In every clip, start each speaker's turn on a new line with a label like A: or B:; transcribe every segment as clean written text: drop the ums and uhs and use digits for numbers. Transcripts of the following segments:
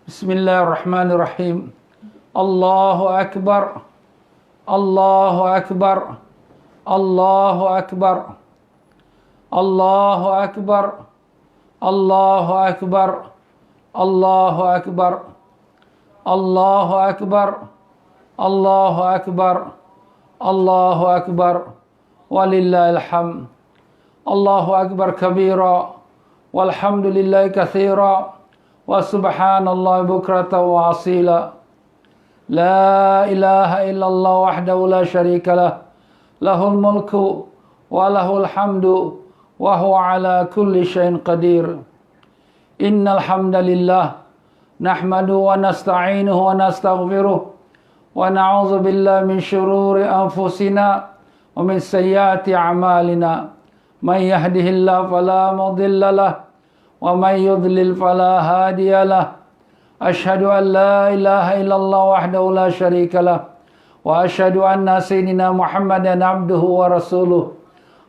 A: Bismillahirrahmanirrahim. Allahu Akbar. Allahu Akbar. Allahu Akbar. Allahu Akbar. Allahu Akbar. Allahu Akbar. Allahu Akbar. Allahu Akbar. Allahu Akbar. Walillahil hamd. Allahu Akbar kabira. Walhamdulillahi katsira. Wa subhanallah bukratan wa asila. La ilaha illallah wahdahu la syarika lah. Lahul mulku wa lahul hamdu wa huwa ala kulli syai'in qadir. Innal hamdalillah nahmadu wa nasta'inuhu wa nastaghfiruh wa na'udzu billahi min syururi anfusina wa min sayyiati a'malina. May yahdihillahu fala mudilla lahu wa may yudlil fala hadiya lahu. Asyhadu an la ilaha illallah wahdahu la syarika lah wa asyhadu anna sayyidina Muhammadan abduhu wa rasuluh.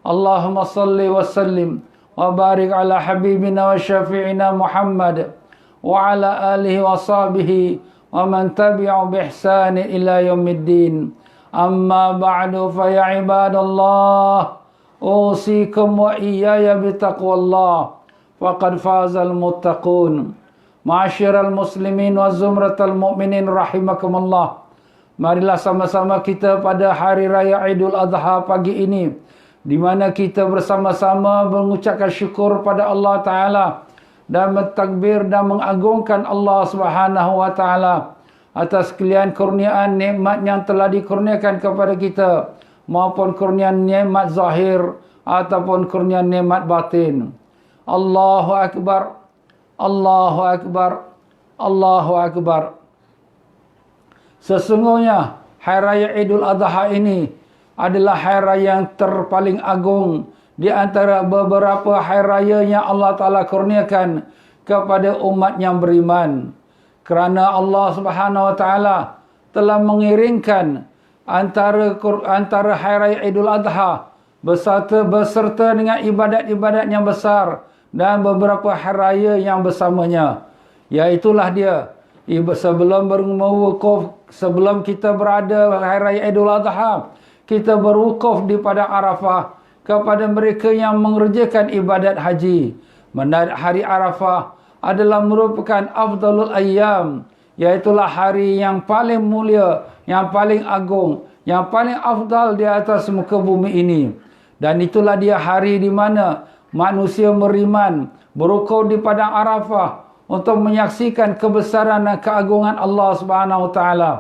A: Allahumma salli wa sallim wa barik ala habibina wa syafi'ina Muhammad wa ala alihi wa sahbihi wa man tabi'u bi ihsani ila yaumiddin. Amma ba'du fa ya ibadallah, usikum wa iyaya bi taqwallah. Faqad fazal muttaqun. Ma'asyiral muslimin wa zumratal mu'minin rahimakumullah. Marilah sama-sama kita pada hari raya Idul Adha pagi ini, di mana kita bersama-sama mengucapkan syukur pada Allah Ta'ala dan mentakbir dan mengagungkan Allah Subhanahu Wa Ta'ala atas sekalian kurniaan nikmat yang telah dikurniakan kepada kita, maupun kurniaan nikmat zahir ataupun kurniaan nikmat batin. Allahu Akbar. Allahu Akbar. Allahu Akbar. Sesungguhnya hari raya Idul Adha ini adalah hari raya yang terpaling agung di antara beberapa hari raya yang Allah Ta'ala kurniakan kepada umat yang beriman. Kerana Allah Subhanahu Wa Ta'ala telah mengiringkan antara hari raya Idul Adha beserta dengan ibadat-ibadat yang besar dan beberapa hari raya yang bersamanya. Iaitulah dia, sebelum kita berada hari raya Idul Adha, kita berwukuf di padang Arafah kepada mereka yang mengerjakan ibadat haji. Hari Arafah adalah merupakan afdalul ayyam, iaitulah hari yang paling mulia, yang paling agung, yang paling afdal di atas muka bumi ini. Dan itulah dia hari di mana manusia beriman berwukuf di padang Arafah untuk menyaksikan kebesaran dan keagungan Allah Subhanahu Wa Taala.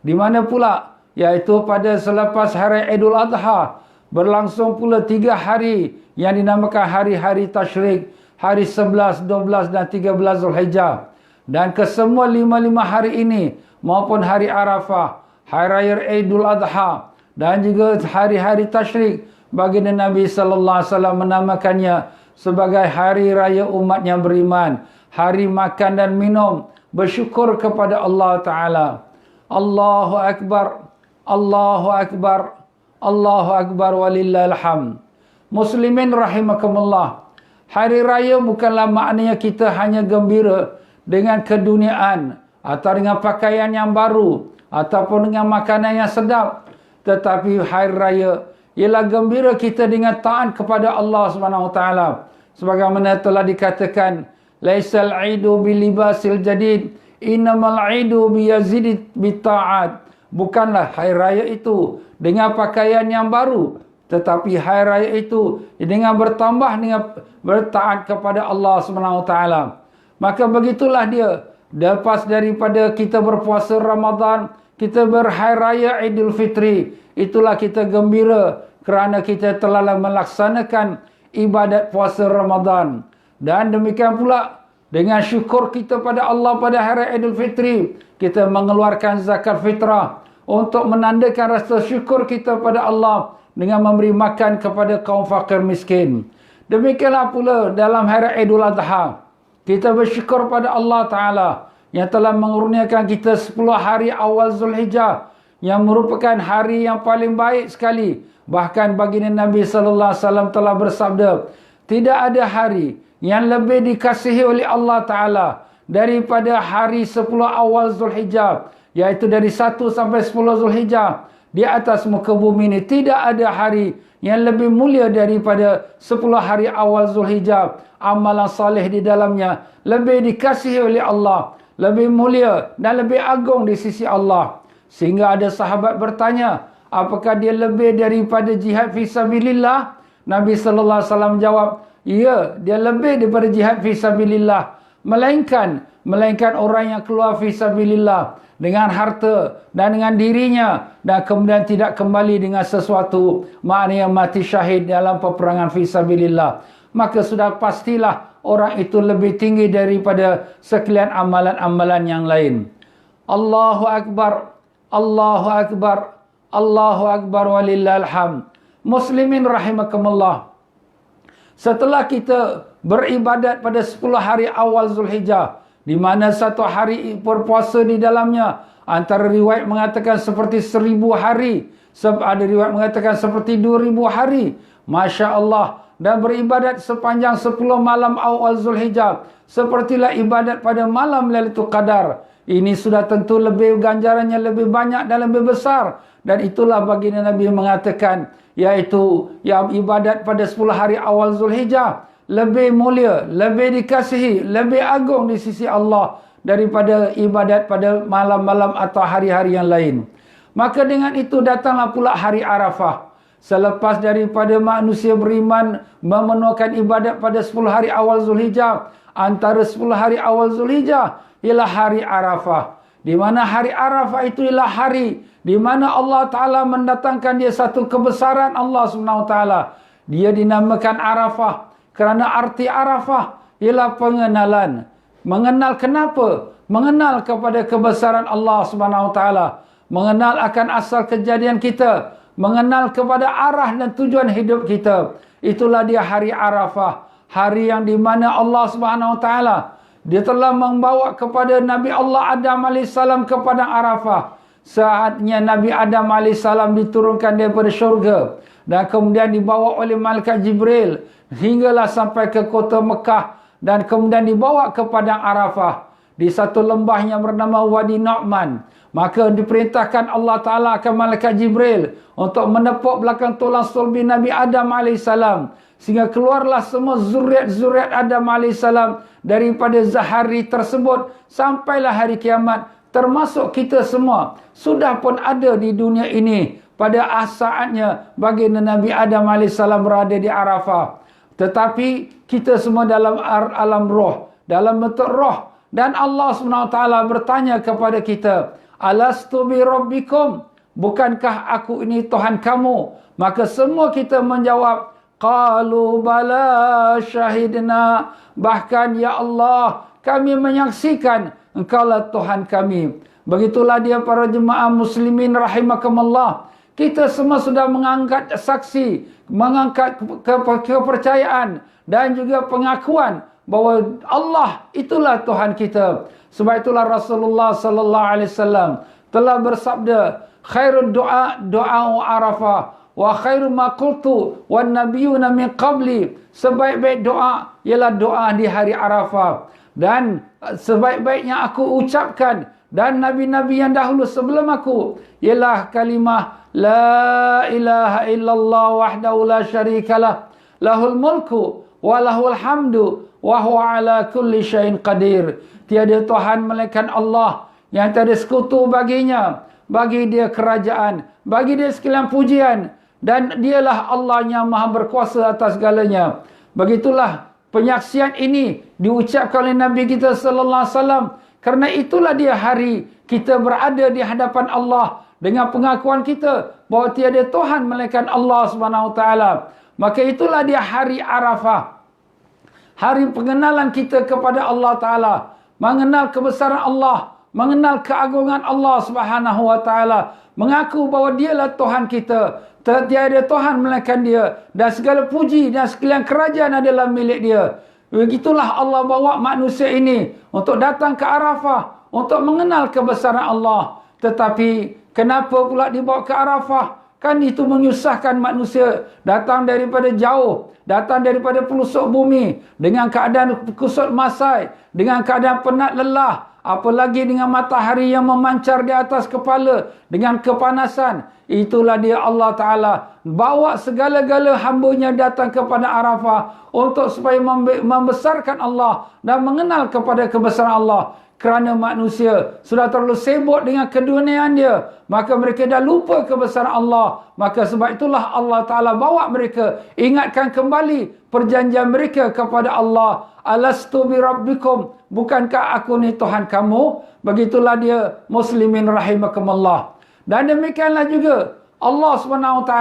A: Di mana pula, iaitu pada selepas hari Idul Adha berlangsung pula 3 hari yang dinamakan hari-hari tasyrik, hari 11, 12 dan 13 Zulhijjah. Dan kesemua 5 hari ini maupun hari Arafah, hari raya Idul Adha dan juga hari-hari tasyrik, baginda Nabi sallallahu alaihi wasallam menamakannya sebagai hari raya umat yang beriman, hari makan dan minum, bersyukur kepada Allah Ta'ala. Allahu Akbar. Allahu Akbar. Allahu Akbar walillahil hamd. Muslimin rahimakumullah. Hari raya bukanlah maknanya kita hanya gembira dengan keduniaan atau dengan pakaian yang baru ataupun dengan makanan yang sedap. Tetapi hari raya ialah gembira kita dengan taat kepada Allah Subhanahu Wa Taala. Sebagaimana telah dikatakan, laisal aidu bilibasil jadid, innamal aidu biyazidit bita'at. Bukanlah hari raya itu dengan pakaian yang baru, tetapi hari raya itu dengan bertambah dengan bertaat kepada Allah Subhanahu Wa Taala. Maka begitulah dia, lepas daripada kita berpuasa Ramadan, kita berhari raya Idul Fitri, itulah kita gembira kerana kita telah melaksanakan ibadat puasa Ramadan. Dan demikian pula dengan syukur kita pada Allah pada hari Idul Fitri, kita mengeluarkan zakat fitrah untuk menandakan rasa syukur kita pada Allah dengan memberi makan kepada kaum fakir miskin. Demikianlah pula dalam hari Idul Adha, kita bersyukur pada Allah Ta'ala yang telah mengurniakan kita 10 hari awal Zulhijjah, yang merupakan hari yang paling baik sekali. Bahkan baginda Nabi sallallahu alaihi wasallam telah bersabda, tidak ada hari yang lebih dikasihi oleh Allah Ta'ala daripada hari 10 awal Zulhijjah, iaitu dari 1 sampai 10 Zulhijjah. Di atas muka bumi ini tidak ada hari yang lebih mulia daripada 10 hari awal Zulhijjah. Amalan salih di dalamnya lebih dikasihi oleh Allah, lebih mulia dan lebih agung di sisi Allah. Sehingga ada sahabat bertanya, apakah dia lebih daripada jihad fisabilillah? Nabi sallallahu alaihi wasallam jawab, ya, dia lebih daripada jihad fisabilillah. Melainkan orang yang keluar fisabilillah dengan harta dan dengan dirinya dan kemudian tidak kembali dengan sesuatu, maknanya mati syahid dalam peperangan fisabilillah, maka sudah pastilah orang itu lebih tinggi daripada sekalian amalan-amalan yang lain. Allahu Akbar, Allahu Akbar, Allahu Akbar walillahil hamd. Muslimin rahimakumullah. Setelah kita beribadat pada 10 hari awal Zulhijjah, di mana satu hari berpuasa di dalamnya, antara riwayat mengatakan seperti 1000 hari, ada riwayat mengatakan seperti 2000 hari, Masya Allah, dan beribadat sepanjang 10 malam awal Zulhijjah, sepertilah ibadat pada malam Lailatul Qadar. Ini sudah tentu lebih ganjarannya lebih banyak dan lebih besar. Dan itulah baginda Nabi mengatakan, yaitu yang ibadat pada 10 hari awal Zulhijjah lebih mulia, lebih dikasihi, lebih agung di sisi Allah daripada ibadat pada malam-malam atau hari-hari yang lain. Maka dengan itu datanglah pula hari Arafah. Selepas daripada manusia beriman memenuhkan ibadat pada 10 hari awal Zulhijjah, antara 10 hari awal Zulhijjah ialah hari Arafah. Di mana hari Arafah itu ialah hari di mana Allah Ta'ala mendatangkan dia satu kebesaran Allah SWT. Dia dinamakan Arafah kerana arti Arafah ialah pengenalan. Mengenal kenapa? Mengenal kepada kebesaran Allah SWT. Mengenal akan asal kejadian kita. Mengenal kepada arah dan tujuan hidup kita. Itulah dia hari Arafah. Hari yang di mana Allah SWT, dia telah membawa kepada Nabi Allah Adam AS ke padang Arafah. Saatnya Nabi Adam AS diturunkan daripada syurga. Dan kemudian dibawa oleh Malaikat Jibril. Hinggalah sampai ke kota Mekah. Dan kemudian dibawa ke padang Arafah. Di satu lembah yang bernama Wadi Nu'man. Maka diperintahkan Allah Ta'ala ke Malaikat Jibril untuk menepuk belakang tulang sulbi Nabi Adam AS. Sehingga keluarlah semua zuriat Adam AS daripada zahari tersebut. Sampailah hari kiamat. Termasuk kita semua. Sudah pun ada di dunia ini. Pada saatnya baginda Nabi Adam AS berada di Arafah. Tetapi kita semua dalam alam roh. Dalam bentuk roh. Dan Allah SWT bertanya kepada kita, Alastu bi rabbikum? Bukankah aku ini Tuhan kamu? Maka semua kita menjawab, Qalu bala syahidna. Bahkan ya Allah, kami menyaksikan Engkaulah Tuhan kami. Begitulah dia para jemaah muslimin rahimakumullah. Kita semua sudah mengangkat saksi, mengangkat kepercayaan dan juga pengakuan bahawa Allah itulah Tuhan kita. Sebab itulah Rasulullah sallallahu alaihi wasallam telah bersabda, khairud du'a du'a Arafah wa khairu ma qultu wan nabiyyuna min qabli. Sebaik-baik doa ialah doa di hari Arafah, dan sebaik-baiknya aku ucapkan dan nabi-nabi yang dahulu sebelum aku ialah kalimah la ilaha illallah wahdahu la syarikalah lahul mulku wa lahul hamdu wa huwa ala kulli syai'in qadir. Tiada Tuhan melainkan Allah, yang tiada sekutu baginya. Bagi dia kerajaan, bagi dia sekalian pujian, dan dialah Allah yang maha berkuasa atas segalanya. Begitulah penyaksian ini diucapkan oleh Nabi kita sallallahu alaihi wasallam. Kerana itulah dia hari kita berada di hadapan Allah dengan pengakuan kita bahawa tiada Tuhan melainkan Allah SWT. Maka itulah dia hari Arafah. Hari pengenalan kita kepada Allah Ta'ala. Mengenal kebesaran Allah. Mengenal keagungan Allah SWT. Mengaku bahawa dialah Tuhan kita. Tiada Tuhan melainkan dia. Dan segala puji dan sekalian kerajaan adalah milik dia. Begitulah Allah bawa manusia ini untuk datang ke Arafah. Untuk mengenal kebesaran Allah. Tetapi kenapa pula dibawa ke Arafah? Kan itu menyusahkan manusia. Datang daripada jauh, datang daripada pelosok bumi, dengan keadaan kusut masai, dengan keadaan penat lelah, apalagi dengan matahari yang memancar di atas kepala, dengan kepanasan. Itulah dia Allah Ta'ala bawa segala-gala hambanya datang kepada Arafah untuk supaya membesarkan Allah dan mengenal kepada kebesaran Allah. Kerana manusia sudah terlalu sibuk dengan keduniaan dia, maka mereka dah lupa kebesaran Allah. Maka sebab itulah Allah Ta'ala bawa mereka ingatkan kembali perjanjian mereka kepada Allah. Alastu bi rabbikum, bukankah aku ni Tuhan kamu? Begitulah dia muslimin rahimakumullah. Dan demikianlah juga Allah SWT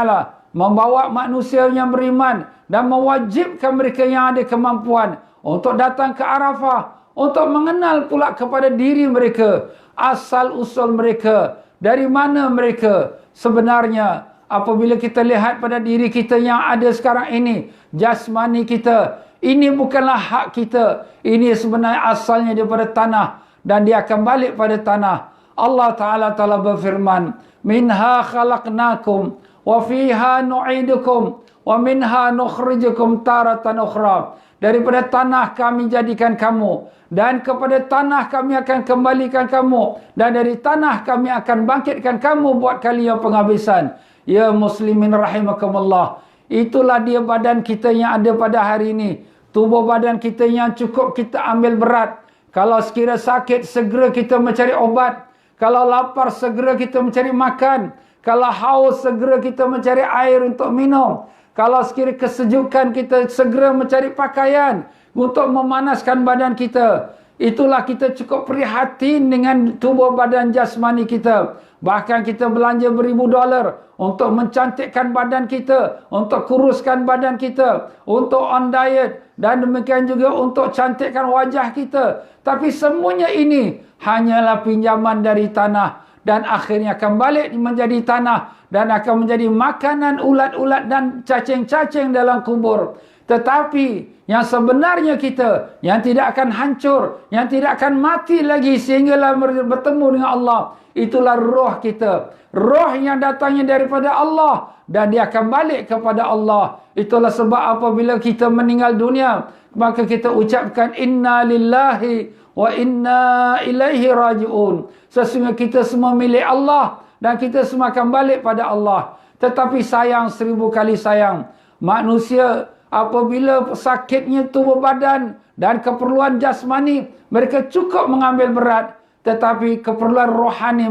A: membawa manusia yang beriman dan mewajibkan mereka yang ada kemampuan untuk datang ke Arafah, untuk mengenal pula kepada diri mereka, asal-usul mereka, dari mana mereka sebenarnya. Apabila kita lihat pada diri kita yang ada sekarang ini, jasmani kita, ini bukanlah hak kita. Ini sebenarnya asalnya daripada tanah, dan dia akan balik pada tanah. Allah Ta'ala telah berfirman, minha khalaqnakum wa fiha nu'idukum wa minha nukhrijukum taratan ukhra. Daripada tanah kami jadikan kamu, dan kepada tanah kami akan kembalikan kamu, dan dari tanah kami akan bangkitkan kamu buat kali yang penghabisan. Ya muslimin rahimakumullah, itulah dia badan kita yang ada pada hari ini. Tubuh badan kita yang cukup kita ambil berat. Kalau sekira sakit, segera kita mencari obat. Kalau lapar, segera kita mencari makan. Kalau haus, segera kita mencari air untuk minum. Kalau sekira kesejukan, kita segera mencari pakaian untuk memanaskan badan kita. Itulah kita cukup prihatin dengan tubuh badan jasmani kita. Bahkan kita belanja beribu dolar untuk mencantikkan badan kita, untuk kuruskan badan kita, untuk on diet, dan demikian juga untuk cantikkan wajah kita. Tapi semuanya ini hanyalah pinjaman dari tanah, dan akhirnya akan balik menjadi tanah, dan akan menjadi makanan ulat-ulat dan cacing-cacing dalam kubur. Tetapi yang sebenarnya kita, yang tidak akan hancur, yang tidak akan mati lagi sehinggalah bertemu dengan Allah, itulah roh kita. Roh yang datangnya daripada Allah, dan dia akan balik kepada Allah. Itulah sebab apabila kita meninggal dunia, maka kita ucapkan inna lillahi wa inna ilaihi raji'un. Sesungguhnya kita semua milik Allah, dan kita semua akan balik pada Allah. Tetapi sayang, 1000 kali sayang, manusia apabila sakitnya tubuh badan dan keperluan jasmani, mereka cukup mengambil berat. Tetapi keperluan rohani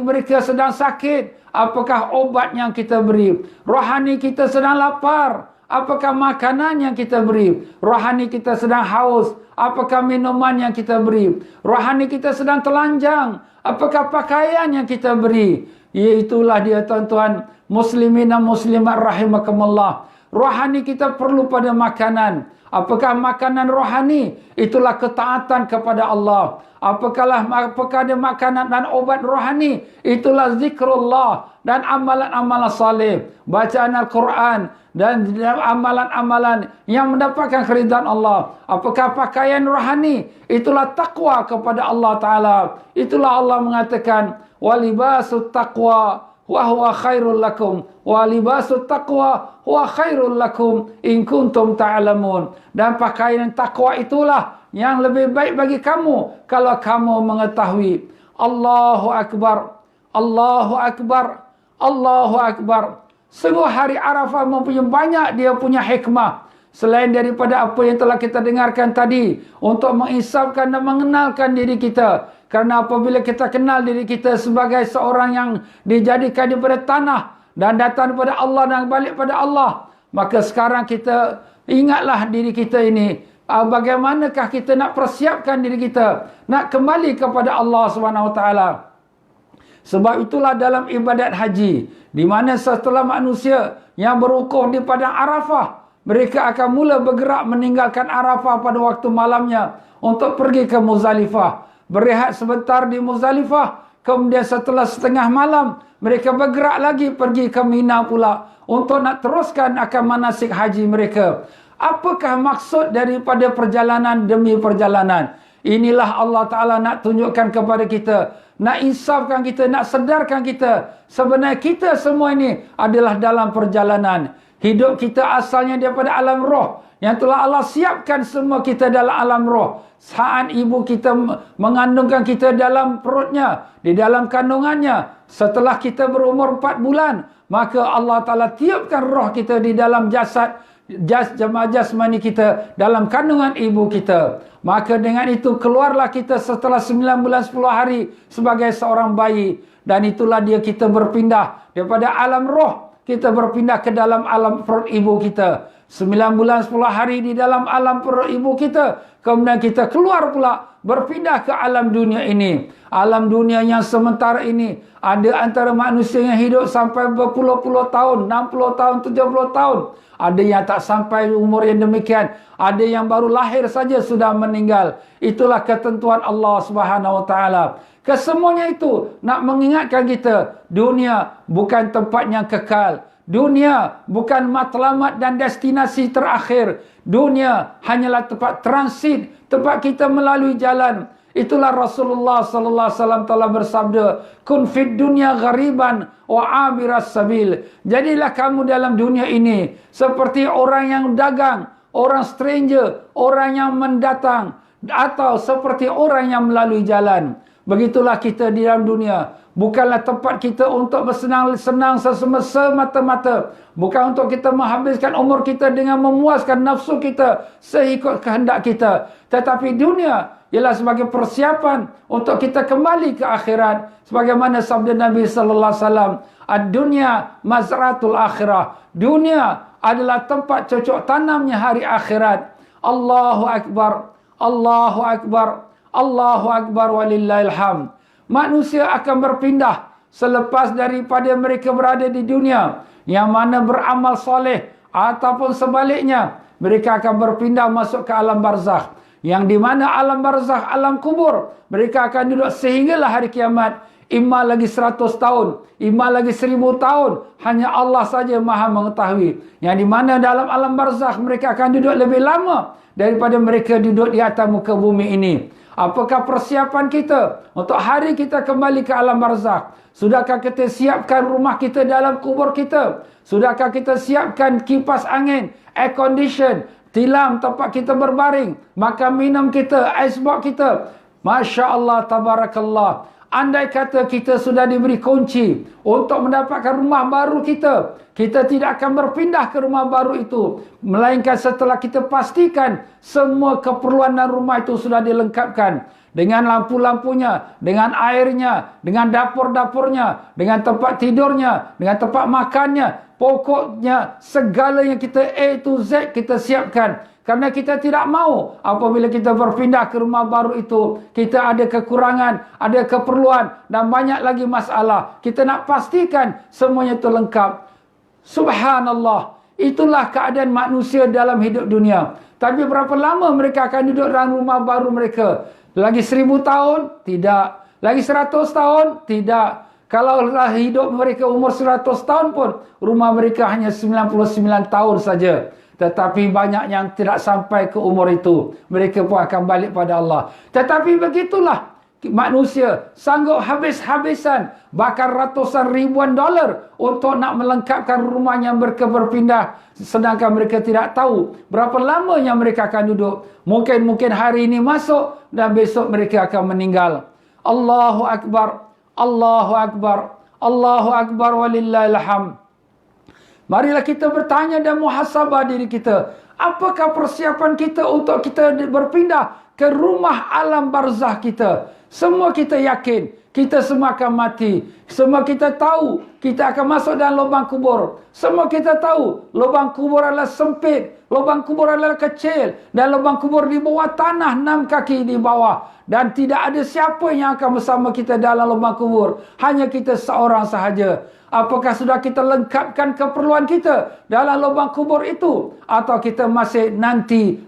A: mereka sedang sakit, apakah obat yang kita beri? Rohani kita sedang lapar, apakah makanan yang kita beri? Rohani kita sedang haus, apakah minuman yang kita beri? Rohani kita sedang telanjang, apakah pakaian yang kita beri? Iaitulah dia tuan-tuan muslimin dan muslimat rahimakumullah. Rohani kita perlu pada makanan. Apakah makanan rohani? Itulah ketaatan kepada Allah. Apakah ada makanan dan obat rohani? Itulah zikrullah dan amalan-amalan saleh, bacaan Al-Quran dan amalan-amalan yang mendapatkan keridhaan Allah. Apakah pakaian rohani? Itulah takwa kepada Allah Ta'ala. Itulah Allah mengatakan, walibasut taqwa wa huwa khairul lakum, wa libasut taqwa huwa khairul lakum in kuntum ta'lamun. Dan pakaian takwa itulah yang lebih baik bagi kamu kalau kamu mengetahui. Allahu akbar, Allahu akbar, Allahu akbar. Sungguh hari Arafah mempunyai banyak dia punya hikmah, selain daripada apa yang telah kita dengarkan tadi, untuk mengisapkan dan mengenalkan diri kita. Karena apabila kita kenal diri kita sebagai seorang yang dijadikan daripada tanah dan datang daripada Allah dan balik pada Allah, maka sekarang kita ingatlah diri kita ini. Bagaimanakah kita nak persiapkan diri kita nak kembali kepada Allah SWT. Sebab itulah dalam ibadat haji, di mana setelah manusia yang berwukuf di padang Arafah, mereka akan mula bergerak meninggalkan Arafah pada waktu malamnya untuk pergi ke Muzdalifah, berehat sebentar di Muzdalifah. Kemudian setelah setengah malam, mereka bergerak lagi pergi ke Mina pula untuk nak teruskan akan manasik haji mereka. Apakah maksud daripada perjalanan demi perjalanan? Inilah Allah Ta'ala nak tunjukkan kepada kita nak insafkan kita, nak sedarkan kita. Sebenarnya kita semua ini adalah dalam perjalanan. Hidup kita asalnya daripada alam roh, yang telah Allah siapkan semua kita dalam alam roh. Saat ibu kita mengandungkan kita dalam perutnya, di dalam kandungannya, setelah kita berumur 4 bulan, maka Allah Ta'ala tiupkan roh kita di dalam jasmani kita, dalam kandungan ibu kita. Maka dengan itu keluarlah kita setelah 9 bulan 10 hari sebagai seorang bayi. Dan itulah dia kita berpindah daripada alam roh, kita berpindah ke dalam alam perut ibu kita. 9 bulan 10 hari di dalam alam perut ibu kita. Kemudian kita keluar pula, berpindah ke alam dunia ini. Alam dunia yang sementara ini, ada antara manusia yang hidup sampai berpuluh-puluh tahun, 60 tahun, 70 tahun. Ada yang tak sampai umur yang demikian. Ada yang baru lahir saja sudah meninggal. Itulah ketentuan Allah Subhanahu Wa Taala. Kesemuanya itu nak mengingatkan kita, dunia bukan tempat yang kekal. Dunia bukan matlamat dan destinasi terakhir. Dunia hanyalah tempat transit, tempat kita melalui jalan. Itulah Rasulullah sallallahu alaihi wasallam telah bersabda, "Kun fid dunya ghariban wa abiras sabil." Jadilah kamu dalam dunia ini seperti orang yang dagang, orang stranger, orang yang mendatang, atau seperti orang yang melalui jalan. Begitulah kita di dalam dunia. Bukanlah tempat kita untuk bersenang-senang semata-mata. Bukan untuk kita menghabiskan umur kita dengan memuaskan nafsu kita seikut kehendak kita. Tetapi dunia ialah sebagai persiapan untuk kita kembali ke akhirat. Sebagaimana sabda Nabi sallallahu alaihi wasallam, "Ad-dunya mazratul akhirah." Dunia adalah tempat cocok tanamnya hari akhirat. Allahu akbar. Allahu akbar. Allahu akbar walillahil hamd. Manusia akan berpindah selepas daripada mereka berada di dunia, yang mana beramal soleh, ataupun sebaliknya mereka akan berpindah masuk ke alam barzakh, yang di mana alam barzakh, alam kubur, mereka akan duduk sehinggalah hari kiamat. Imma lagi 100 tahun, imma lagi 1000 tahun, hanya Allah saja maha mengetahui. Yang di mana dalam alam barzakh mereka akan duduk lebih lama daripada mereka duduk di atas muka bumi ini. Apakah persiapan kita untuk hari kita kembali ke alam barzakh? Sudahkah kita siapkan rumah kita dalam kubur kita? Sudahkah kita siapkan kipas angin, air condition, tilam tempat kita berbaring, makan minum kita, icebox kita? Masya Allah, tabarakallah. Andai kata kita sudah diberi kunci untuk mendapatkan rumah baru kita, kita tidak akan berpindah ke rumah baru itu, melainkan setelah kita pastikan semua keperluan dan rumah itu sudah dilengkapkan. Dengan lampu-lampunya, dengan airnya, dengan dapur-dapurnya, dengan tempat tidurnya, dengan tempat makannya. Pokoknya segala yang kita A to Z kita siapkan. Karena kita tidak mahu apabila kita berpindah ke rumah baru itu, kita ada kekurangan, ada keperluan dan banyak lagi masalah. Kita nak pastikan semuanya itu lengkap. Subhanallah. Itulah keadaan manusia dalam hidup dunia. Tapi berapa lama mereka akan duduk dalam rumah baru mereka? Lagi 1000 tahun? Tidak. Lagi 100 tahun? Tidak. Kalau hidup mereka umur 100 tahun pun, rumah mereka hanya 99 tahun saja. Tetapi banyak yang tidak sampai ke umur itu. Mereka pun akan balik pada Allah. Tetapi begitulah manusia sanggup habis-habisan, bahkan ratusan ribuan dolar untuk nak melengkapkan rumahnya mereka berpindah. Sedangkan mereka tidak tahu berapa lama yang mereka akan duduk. Mungkin hari ini masuk dan besok mereka akan meninggal. Allahu Akbar. Allahu Akbar. Allahu Akbar walillahil hamd. Marilah kita bertanya dan muhasabah diri kita. Apakah persiapan kita untuk kita berpindah ke rumah alam barzakh kita? Semua kita yakin, kita semua akan mati. Semua kita tahu, kita akan masuk dalam lubang kubur. Semua kita tahu, lubang kubur adalah sempit. Lubang kubur adalah kecil. Dan lubang kubur di bawah tanah, 6 kaki di bawah. Dan tidak ada siapa yang akan bersama kita dalam lubang kubur. Hanya kita seorang sahaja. Apakah sudah kita lengkapkan keperluan kita dalam lubang kubur itu? Atau kita masih nanti,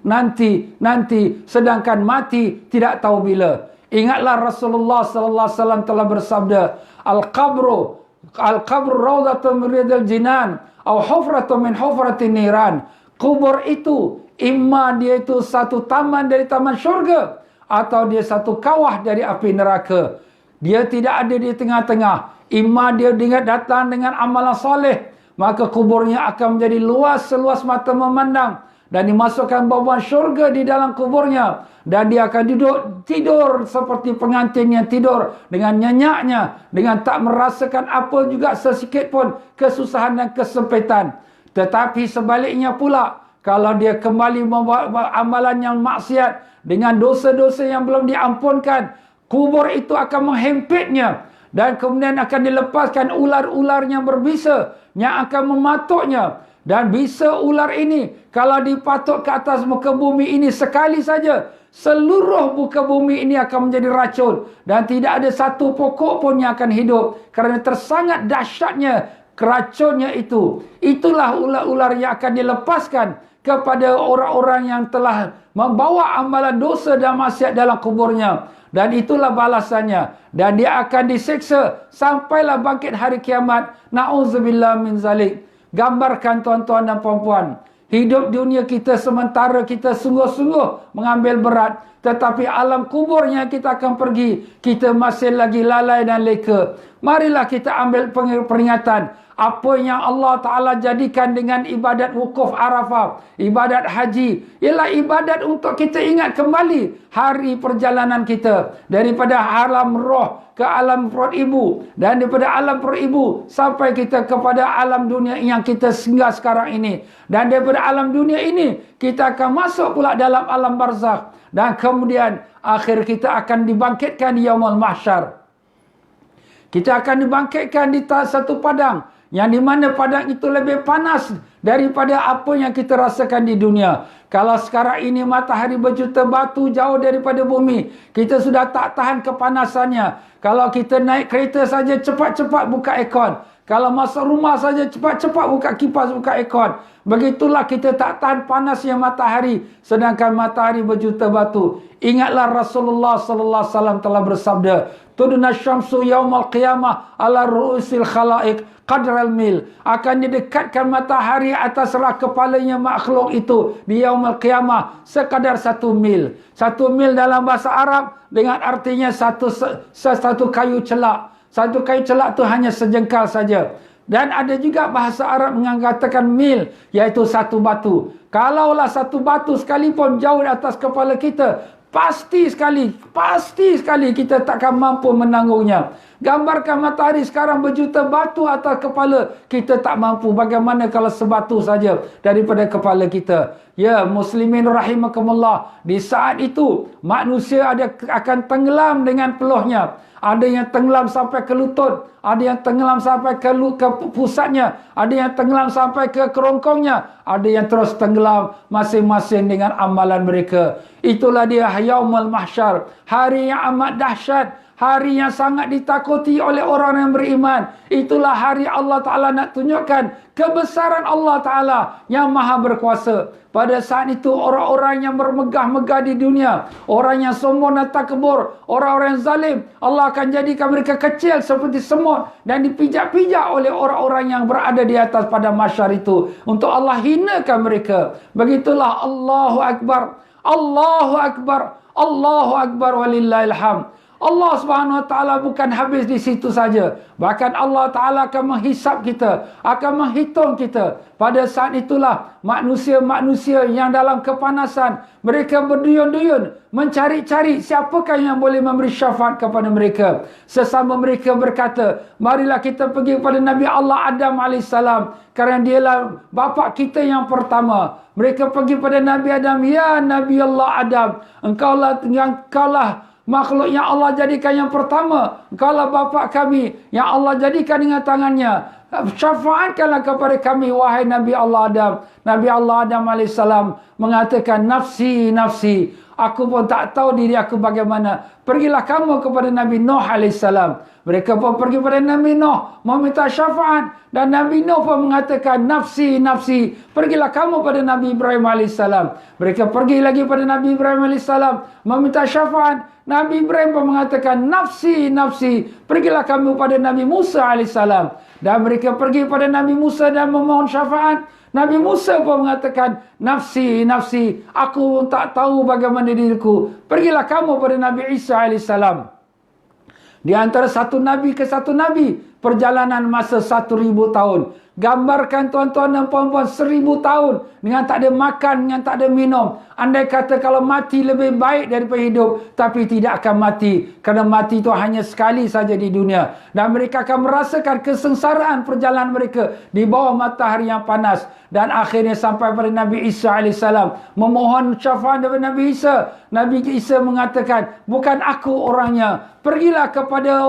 A: sedangkan mati tidak tahu bila. Ingatlah Rasulullah sallallahu alaihi wasallam telah bersabda, Al-qabru rawdatun min riyadil jinan, atau hufratun min hufratin niran. Kubur itu, imma dia itu satu taman dari taman syurga, atau dia satu kawah dari api neraka. Dia tidak ada di tengah-tengah. Imma dia datang dengan amalan soleh, maka kuburnya akan menjadi luas seluas mata memandang, dan dimasukkan bawah syurga di dalam kuburnya, dan dia akan duduk tidur seperti pengantin yang tidur dengan nyenyaknya, dengan tak merasakan apa juga sesikit pun kesusahan dan kesempitan. Tetapi sebaliknya pula, kalau dia kembali membuat amalan yang maksiat dengan dosa-dosa yang belum diampunkan, kubur itu akan menghempitnya, dan kemudian akan dilepaskan ular-ular yang berbisa yang akan mematuknya. Dan bisa ular ini kalau dipatuk ke atas muka bumi ini sekali saja, seluruh muka bumi ini akan menjadi racun, dan tidak ada satu pokok pun yang akan hidup kerana tersangat dahsyatnya racunnya itu. Itulah ular-ular yang akan dilepaskan kepada orang-orang yang telah membawa amalan dosa dan maksiat dalam kuburnya, dan itulah balasannya, dan dia akan diseksa sampailah bangkit hari kiamat. Na'udzubillah min zalik. Gambarkan tuan-tuan dan puan-puan, hidup dunia kita sementara kita sungguh-sungguh mengambil berat, tetapi alam kuburnya kita akan pergi, kita masih lagi lalai dan leka. Marilah kita ambil peringatan apa yang Allah Ta'ala jadikan dengan ibadat wukuf Arafah, ibadat haji, ialah ibadat untuk kita ingat kembali hari perjalanan kita daripada alam roh ke alam perut ibu, dan daripada alam perut ibu sampai kita kepada alam dunia yang kita singgah sekarang ini, dan daripada alam dunia ini kita akan masuk pula dalam alam barzakh, dan kemudian akhir kita akan dibangkitkan di yaumul mahsyar. Kita akan dibangkitkan di satu padang, yang di mana padang itu lebih panas daripada apa yang kita rasakan di dunia. Kalau sekarang ini matahari berjuta batu jauh daripada bumi, kita sudah tak tahan kepanasannya. Kalau kita naik kereta saja, cepat-cepat buka aircon. Kalau masuk rumah saja, cepat-cepat buka kipas, buka aircon. Begitulah kita tak tahan panasnya matahari, sedangkan matahari berjuta batu. Ingatlah Rasulullah sallallahu alaihi wasallam telah bersabda, "Tudna syamsu yaumal qiyamah ala ru'usil khalaiq qadral mil." Akan didekatkan matahari atas kepalanya makhluk itu di yaumul qiyamah sekadar 1 mil. 1 mil dalam bahasa Arab dengan artinya satu kayu celak. Satu kayu celak tu hanya sejengkal saja. Dan ada juga bahasa Arab mengatakan mil, iaitu satu batu. Kalaulah satu batu sekalipun jauh di atas kepala kita, pasti sekali kita takkan mampu menanggungnya. Gambarkan matahari sekarang berjuta batu atas kepala, kita tak mampu. Bagaimana kalau sebatu saja daripada kepala kita? Ya, muslimin rahimakumullah, di saat itu manusia akan tenggelam dengan peluhnya. Ada yang tenggelam sampai ke lutut, ada yang tenggelam sampai ke pusatnya, ada yang tenggelam sampai ke kerongkongnya, ada yang terus tenggelam masing-masing dengan amalan mereka. Itulah dia yaumul mahsyar, hari yang amat dahsyat, hari yang sangat ditakuti oleh orang yang beriman. Itulah hari Allah Ta'ala nak tunjukkan kebesaran Allah Ta'ala yang maha berkuasa. Pada saat itu orang-orang yang bermegah-megah di dunia, orang yang sombong dan takabur, orang-orang yang zalim, Allah akan jadikan mereka kecil seperti semut dan dipijak-pijak oleh orang-orang yang berada di atas pada mahsyar itu, untuk Allah hinakan mereka. Begitulah Allahu Akbar, Allahu Akbar, Allahu Akbar walillahil hamd. Allah Subhanahu Wa Taala bukan habis di situ saja. Bahkan Allah Taala akan menghisap kita, akan menghitung kita. Pada saat itulah manusia-manusia yang dalam kepanasan, mereka berduyun-duyun mencari-cari siapakah yang boleh memberi syafaat kepada mereka. Sesama mereka berkata, marilah kita pergi kepada Nabi Allah Adam AS, kerana dialah bapa kita yang pertama. Mereka pergi pada Nabi Adam, ya Nabi Allah Adam, engkaulah makhluk yang Allah jadikan yang pertama. Engkaulah bapa kami yang Allah jadikan dengan tangannya. Syafaatkanlah kepada kami, wahai Nabi Allah Adam. Nabi Allah Adam AS mengatakan, nafsi, nafsi. Aku pun tak tahu diri aku bagaimana. Pergilah kamu kepada Nabi Nuh AS. Mereka pun pergi kepada Nabi Nuh meminta syafaat. Dan Nabi Nuh pun mengatakan, nafsi, nafsi. Pergilah kamu pada Nabi Ibrahim AS. Mereka pergi lagi pada Nabi Ibrahim AS meminta syafaat. Nabi Ibrahim pun mengatakan, nafsi, nafsi. Pergilah kamu pada Nabi Musa AS. Dan mereka pergi pada Nabi Musa dan memohon syafaat. Nabi Musa pun mengatakan, nafsi, nafsi. Aku tak tahu bagaimana diriku. Pergilah kamu pada Nabi Isa AS. Di antara satu Nabi ke satu Nabi, perjalanan masa 1000 tahun. Gambarkan tuan-tuan dan puan-puan 1000 tahun dengan tak ada makan, dengan tak ada minum. Andai kata kalau mati lebih baik daripada hidup, tapi tidak akan mati. Kerana mati itu hanya sekali saja di dunia. Dan mereka akan merasakan kesengsaraan perjalanan mereka di bawah matahari yang panas. Dan akhirnya sampai pada Nabi Isa AS memohon syafaat daripada Nabi Isa. Nabi Isa mengatakan, bukan aku orangnya. Pergilah kepada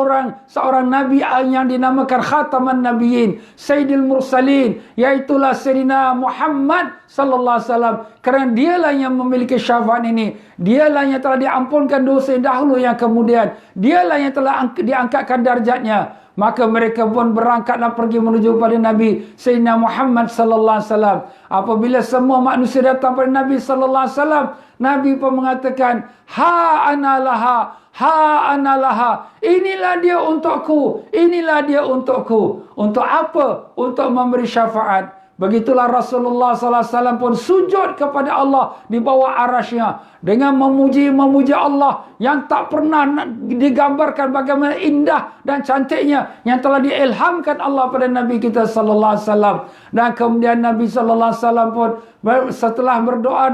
A: seorang Nabi yang dinamakan Khataman Nabiyyin, Sayyidil Mursalin, iaitulah Sayyidina Muhammad sallallahu alaihi wasallam. Kerana dialah yang memiliki syafaat ini. Dialah yang telah diampunkan dosa dahulu yang kemudian. Dialah yang telah diangkatkan darjatnya. Maka mereka pun berangkatlah pergi menuju pada Nabi Sayyidina Muhammad sallallahu alaihi wasallam. Apabila semua manusia datang pada Nabi sallallahu alaihi wasallam, Nabi pun mengatakan, ha analaha, ha analaha. Inilah dia untukku, inilah dia untukku. Untuk apa? Untuk memberi syafaat. Begitulah Rasulullah sallallahu alaihi wasallam pun sujud kepada Allah di bawah arasy-Nya dengan memuji Allah yang tak pernah digambarkan bagaimana indah dan cantiknya yang telah diilhamkan Allah pada Nabi kita sallallahu alaihi wasallam. Dan kemudian Nabi sallallahu alaihi wasallam pun setelah berdoa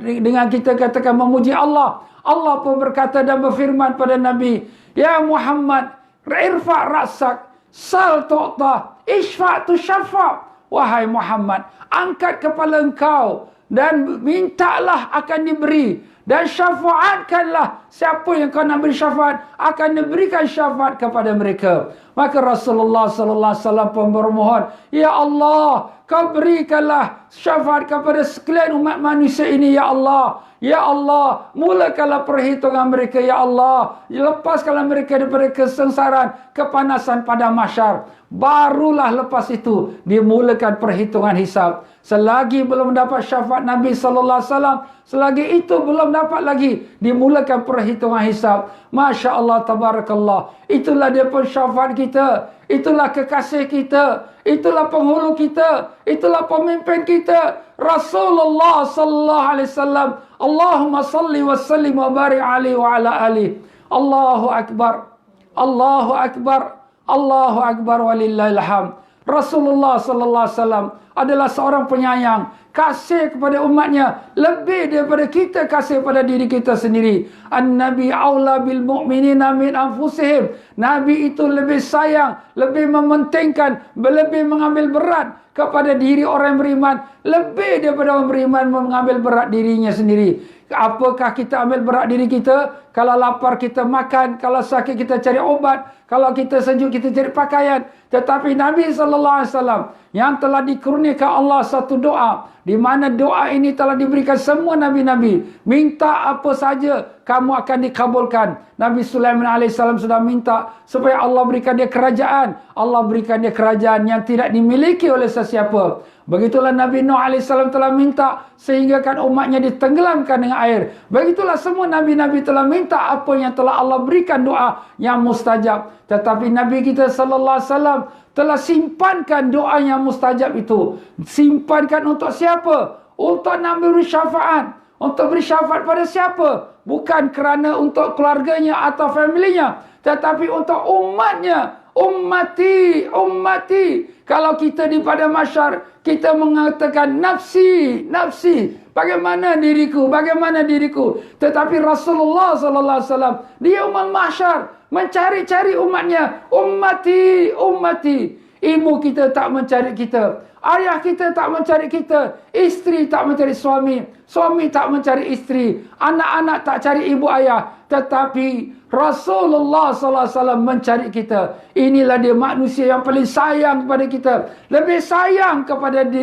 A: dengan kita katakan memuji Allah, Allah pun berkata dan berfirman pada Nabi, ya Muhammad, irfa' ra'sak, sal tu'ta, ishfa' tushaffa'. Wahai Muhammad, angkat kepala engkau dan mintalah akan diberi. Dan syafaatkanlah. Siapa yang kau nak beri syafaat, akan diberikan syafaat kepada mereka. Maka Rasulullah sallallahu alaihi wasallam pun bermohon, ya Allah, kau berikanlah syafaat kepada sekalian umat manusia ini, ya Allah. Ya Allah, mulakanlah perhitungan mereka, ya Allah. Lepaskanlah mereka daripada kesengsaraan, kepanasan pada mahsyar. Barulah lepas itu dimulakan perhitungan hisab. Selagi belum dapat syafaat Nabi sallallahu alaihi wasallam, selagi itu belum dapat lagi dimulakan perhitungan hisab. Masya Allah, tabarakallah. Itulah dia pun syafaat kita. Itulah kekasih kita. Itulah penghulu kita. Itulah pemimpin kita. Rasulullah sallallahu alaihi wasallam. Allahumma salli wa sallim wa barik alaihi wa ala alihi. Allahu akbar. Allahu akbar. Allahu akbar walillahil hamd. Rasulullah sallallahu alaihi wasallam adalah seorang penyayang, kasih kepada umatnya lebih daripada kita kasih pada diri kita sendiri. An-nabi aula bil mu'minina min anfusihim. Nabi itu lebih sayang, lebih mementingkan, lebih mengambil berat kepada diri orang yang beriman lebih daripada orang beriman mengambil berat dirinya sendiri. Apakah kita ambil berat diri kita? Kalau lapar kita makan, kalau sakit kita cari obat, kalau kita sejuk kita cari pakaian. Tetapi Nabi sallallahu alaihi wasallam yang telah dikurniakan Allah satu doa, di mana doa ini telah diberikan semua nabi-nabi. Minta apa saja kamu akan dikabulkan. Nabi Sulaiman alaihissalam sudah minta supaya Allah berikan dia kerajaan. Allah berikan dia kerajaan yang tidak dimiliki oleh sesiapa. Begitulah Nabi Nuh alaihissalam telah minta sehingga kan umatnya ditenggelamkan dengan air. Begitulah semua nabi-nabi telah minta apa yang telah Allah berikan doa yang mustajab. Tetapi Nabi kita sallallahu alaihi wasallam telah simpankan doa yang mustajab itu. Simpankan untuk siapa? Untuk nak beri syafaat. Untuk beri syafaat pada siapa? Bukan kerana untuk keluarganya atau familinya, tetapi untuk umatnya. Ummati, ummati. Kalau kita di pada mahsyar, kita mengatakan nafsi, nafsi. Bagaimana diriku, bagaimana diriku. Tetapi Rasulullah sallallahu alaihi wasallam di yaumul mahsyar mencari-cari umatnya. Ummati, ummati. Ibu kita tak mencari kita. Ayah kita tak mencari kita. Isteri tak mencari suami. Suami tak mencari isteri. Anak-anak tak cari ibu ayah. Tetapi Rasulullah sallallahu alaihi wasallam mencari kita. Inilah dia manusia yang paling sayang kepada kita. Lebih sayang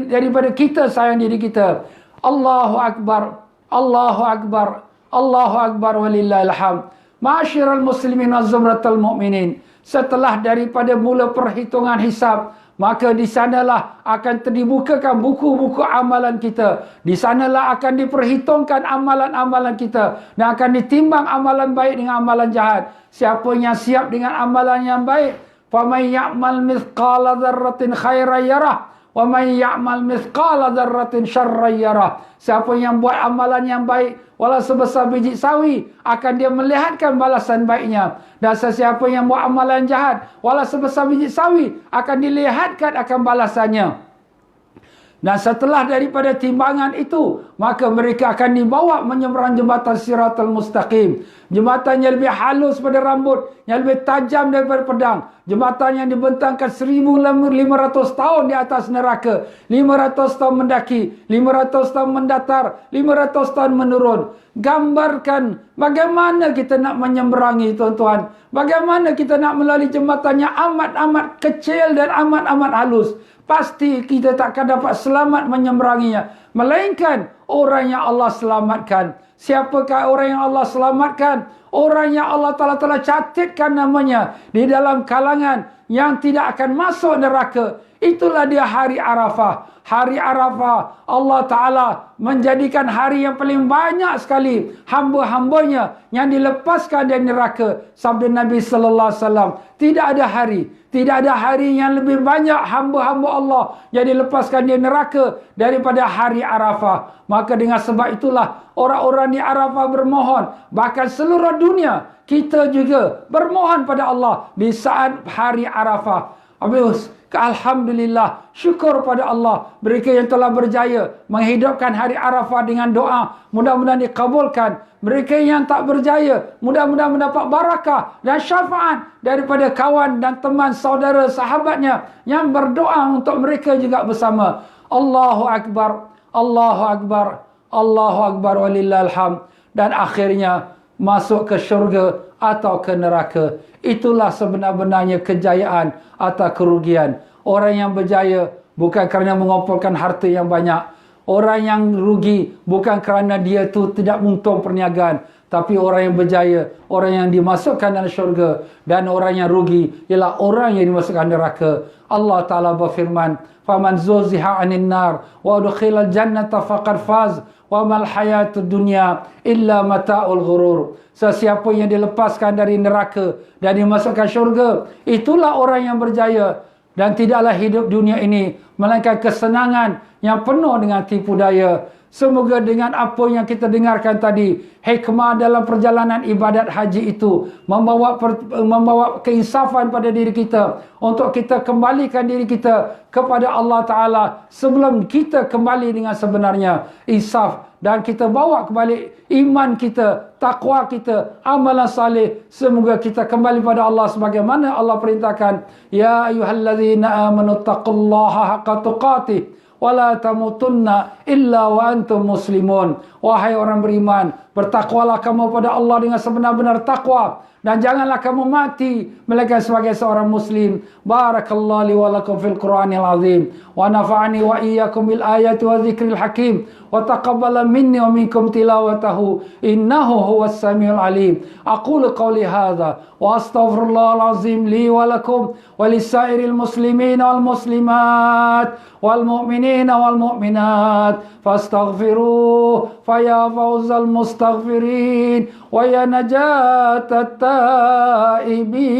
A: daripada kita sayang diri kita. Allahu Akbar. Allahu Akbar. Allahu Akbar walillahil hamd. Ma'asyiral muslimin wa zumratal mu'minin. Setelah daripada mula perhitungan hisab, maka di sanalah akan dibukakan buku-buku amalan kita. Di sanalah akan diperhitungkan amalan-amalan kita. Dan akan ditimbang amalan baik dengan amalan jahat. Siapa yang siap dengan amalan yang baik, faman ya'mal mithqala dzarratin khairan yarah, Wa may ya'mal mithqala dzarratin syarran yarah. Siapa yang buat amalan yang baik walau sebesar biji sawi, akan dia melihatkan balasan baiknya. Dan sesiapa yang buat amalan jahat walau sebesar biji sawi, akan dilihatkan akan balasannya. Dan setelah daripada timbangan itu, maka mereka akan dibawa menyeberang jembatan Siratal Mustaqim. Jembatan yang lebih halus pada rambut, yang lebih tajam daripada pedang. Jembatan yang dibentangkan 1,500 tahun di atas neraka. 500 tahun mendaki, 500 tahun mendatar, 500 tahun menurun. Gambarkan bagaimana kita nak menyeberangi, tuan-tuan. Bagaimana kita nak melalui jembatan yang amat-amat kecil dan amat-amat halus. Pasti kita takkan dapat selamat menyeberanginya, melainkan orang yang Allah selamatkan. Siapakah orang yang Allah selamatkan? Orang yang Allah Ta'ala telah catatkan namanya di dalam kalangan yang tidak akan masuk neraka. Itulah dia hari Arafah. Hari Arafah, Allah Ta'ala menjadikan hari yang paling banyak sekali hamba-hambanya yang dilepaskan dari neraka. Sabda Nabi Sallallahu Alaihi Wasallam, tidak ada hari yang lebih banyak hamba-hamba Allah yang dilepaskan dari neraka daripada hari Arafah. Maka dengan sebab itulah orang-orang di Arafah bermohon. Bahkan seluruh dunia kita juga bermohon pada Allah di saat hari Arafah. Alhamdulillah, syukur pada Allah, mereka yang telah berjaya menghidupkan hari Arafah dengan doa, mudah-mudahan dikabulkan. Mereka yang tak berjaya, mudah-mudahan mendapat barakah dan syafaat daripada kawan dan teman saudara sahabatnya yang berdoa untuk mereka juga bersama. Allahu Akbar, Allahu Akbar, Allahu Akbar, walillahil hamd. Dan akhirnya masuk ke syurga atau ke neraka. Itulah sebenar-benarnya kejayaan atau kerugian. Orang yang berjaya bukan kerana mengumpulkan harta yang banyak. Orang yang rugi bukan kerana dia tu tidak untung perniagaan. Tapi orang yang berjaya, orang yang dimasukkan dalam syurga. Dan orang yang rugi ialah orang yang dimasukkan neraka. Allah Ta'ala berfirman, "Faman zuziha 'anil nar wa udkhilal jannata faqad faz wa mal hayatud dunya illa mata'ul ghurur." Sesiapa yang dilepaskan dari neraka dan dimasukkan syurga, itulah orang yang berjaya. Dan tidaklah hidup dunia ini melainkan kesenangan yang penuh dengan tipu daya. Semoga dengan apa yang kita dengarkan tadi, hikmah dalam perjalanan ibadat haji itu membawa keinsafan pada diri kita, untuk kita kembalikan diri kita kepada Allah Ta'ala sebelum kita kembali dengan sebenarnya. Insaf, dan kita bawa kembali iman kita, takwa kita, amalan salih. Semoga kita kembali pada Allah sebagaimana Allah perintahkan. Ya ayyuhallazina amanu taqullaha haqqa tuqatih wala tamutunna illa wa antum muslimun. Wahai orang beriman, bertakwalah kamu pada Allah dengan sebenar-benar takwa, dan janganlah kamu mati melainkan sebagai seorang muslim. Barakallahu li wa lakum fil Qur'anil azim, wa nafa'ani wa iyyakum bil ayati wa dzikril hakim, wa taqabbala minni wa minkum tilawatahu innahu huwas samiul alim. Aqulu qawli hadza wa astaghfirullahal azim li wa lakum wa lisairil muslimin wal muslimat wal mu'minina wal mu'minat fastaghfiruh faya fawzal mustaghfirin wa ya najatat taibin.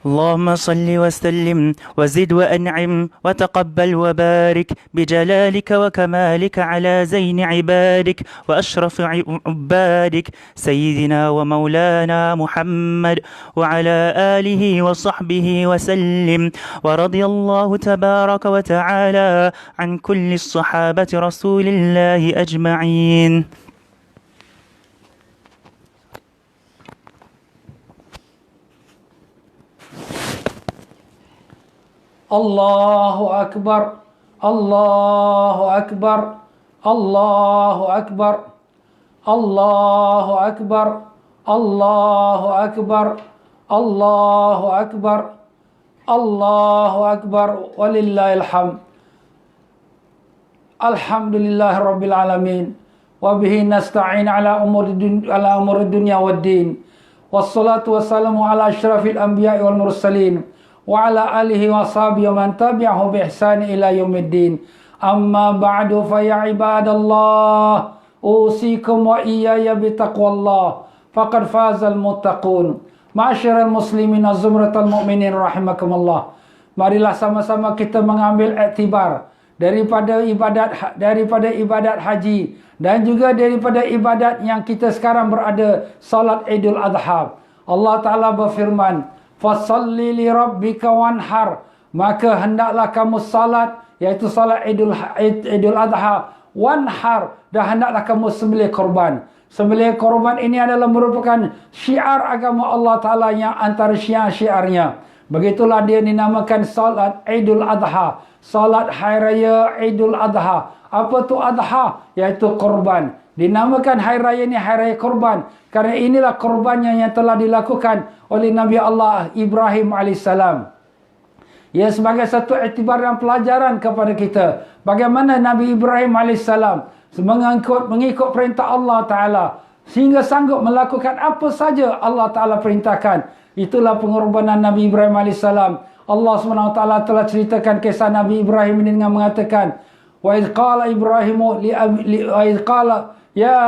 B: اللهم صل وسلم وزد وأنعم وتقبل وبارك بجلالك وكمالك على زين عبادك وأشرف عبادك سيدنا ومولانا محمد وعلى آله وصحبه وسلم. ورضي الله تبارك وتعالى عن كل الصحابة رسول الله أجمعين.
A: Allahu Akbar, Allahu Akbar, Allahu Akbar, Allahu Akbar, Allahu Akbar, Allahu Akbar, Allahu Akbar, walillahil hamd. Alhamdulillah Rabbil Alamin, wa bihi nasta'in ala umuri dunya waddin, wassalatu wassalamu ala asyrafil anbiya'i wal mursalin, wa ala alihi wa sahbihi wa man tabi'ahu bi ihsan ila yaumiddin. Amma ba'du fa ya ibadallah, usikum wa iyaya bi taqwallah. faqad fazal muttaqun. Ma'asyiral muslimin azumratal mu'minin rahimakumullah. Marilah sama-sama kita mengambil iktibar daripada ibadat haji dan juga daripada ibadat yang kita sekarang berada, salat Idul Adha. Allah Ta'ala berfirman, fasalli li rabbika wanhar, maka hendaklah kamu salat, iaitu salat Idul Adha, wanhar, dan hendaklah kamu sembelih korban. Sembelih korban ini adalah merupakan syiar agama Allah Ta'ala yang antara syiar-syiarnya. Begitulah dia dinamakan salat Idul Adha, salat Hari Raya Idul Adha. Apa tu Adha? Iaitu korban. Dinamakan Hari Raya ini Hari Raya korban kerana inilah korbannya yang telah dilakukan oleh Nabi Allah Ibrahim AS. Ia sebagai satu iktibar dan pelajaran kepada kita bagaimana Nabi Ibrahim AS mengikut perintah Allah Ta'ala sehingga sanggup melakukan apa saja Allah Ta'ala perintahkan. Itulah pengorbanan Nabi Ibrahim AS. Allah SWT telah ceritakan kisah Nabi Ibrahim ini dengan mengatakan, wa idh qala Ibrahimu wa idh qala ya